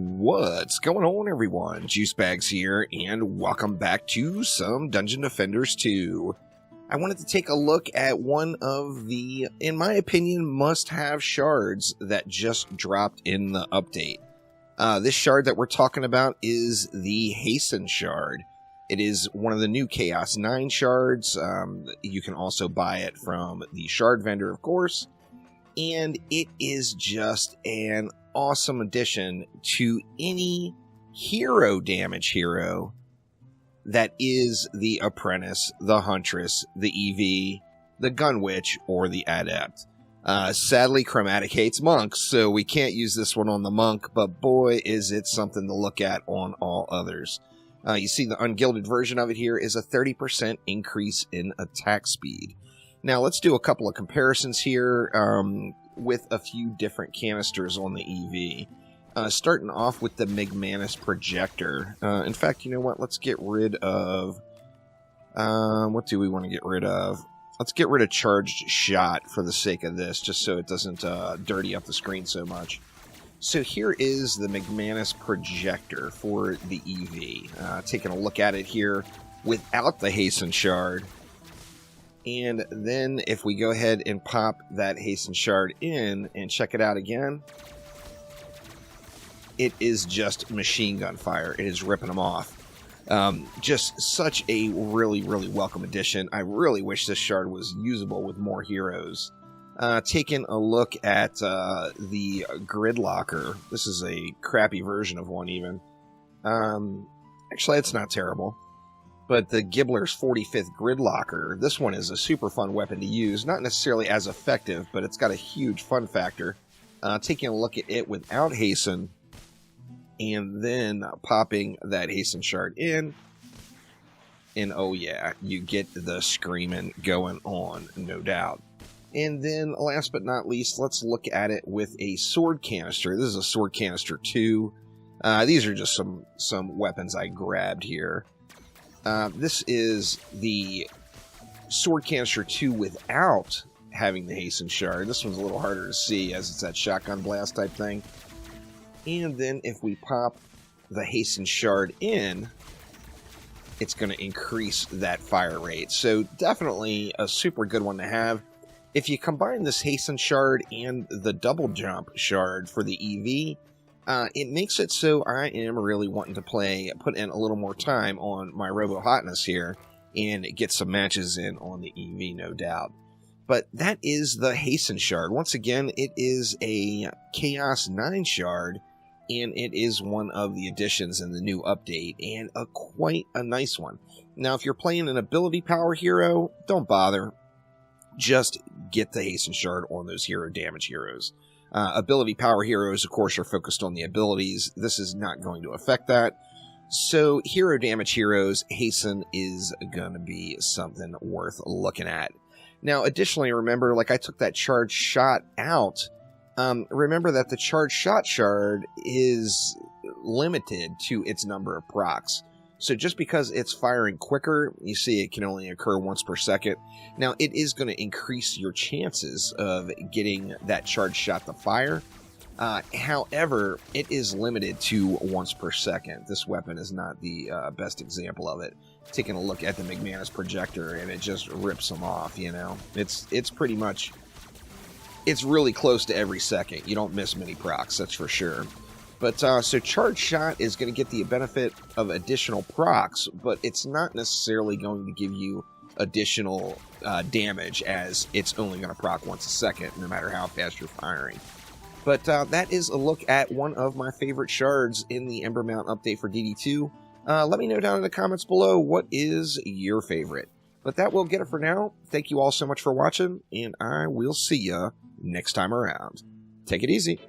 What's going on, everyone? Juicebags here, and welcome back to some Dungeon Defenders 2. I wanted to take a look at one of the, in my opinion, must-have shards that just dropped in the update. This shard that we're talking about is the Hasten Shard. It is one of the new Chaos 9 shards. You can also buy it from the shard vendor, of course. And it is just an awesome addition to any hero damage hero that is the Apprentice, the Huntress, the EV, the Gun Witch, or the Adept. Sadly, Chromatic hates monks, so we can't use this one on the monk, but boy, is it something to look at on all others. You see the ungilded version of it here is a 30% increase in attack speed. Now, let's do a couple of comparisons here with a few different canisters on the EV. Starting off with the Mcmanus Projector. In fact, you know what? Let's get rid of... what do we want to get rid of? Let's get rid of Charged Shot for the sake of this, just so it doesn't dirty up the screen so much. So here is the Mcmanus Projector for the EV. Taking a look at it here without the Hasten Shard. And then if we go ahead and pop that Hasten Shard in and check it out again, it is just machine gun fire. It is ripping them off. Just such a really, really welcome addition. I really wish this shard was usable with more heroes. Taking a look at the Gridlocker. This is a crappy version of one even. Actually, it's not terrible. But the Gibbler's 45th Gridlocker, this one is a super fun weapon to use. Not necessarily as effective, but it's got a huge fun factor. Taking a look at it without Hasten, and then popping that Hasten Shard in. And oh yeah, you get the screaming going on, no doubt. And then, last but not least, let's look at it with a sword canister. This is a sword canister 2. These are just some weapons I grabbed here. This is the sword canister 2 without having the Hasten Shard. This one's a little harder to see as it's that shotgun blast type thing. And then if we pop the Hasten Shard in, it's going to increase that fire rate. So definitely a super good one to have. If you combine this Hasten Shard and the double jump shard for the EV, it makes it so I am really wanting to put in a little more time on my Robo Hotness here and get some matches in on the EV, no doubt. But that is the Hasten Shard. Once again, it is a Chaos 9 shard, and it is one of the additions in the new update, and quite a nice one. Now, if you're playing an ability power hero, don't bother. Just get the Hasten Shard on those hero damage heroes. Ability power heroes, of course, are focused on the abilities. This is not going to affect that. So, hero damage heroes, Hasten is going to be something worth looking at. Now, additionally, remember, like I took that Charged Shot out. Remember that the Charged Shot shard is limited to its number of procs. So just because it's firing quicker, you see it can only occur once per second. Now, it is going to increase your chances of getting that charged shot to fire. However, it is limited to once per second. This weapon is not the best example of it. Taking a look at the Mcmanus Projector, and it just rips them off, you know. It's pretty much... It's really close to every second. You don't miss many procs, that's for sure. But, so Charged Shot is going to get the benefit of additional procs, but it's not necessarily going to give you additional damage, as it's only going to proc once a second, no matter how fast you're firing. But that is a look at one of my favorite shards in the Embermount update for DD2. Let me know down in the comments below, what is your favorite? But that will get it for now. Thank you all so much for watching, and I will see ya next time around. Take it easy.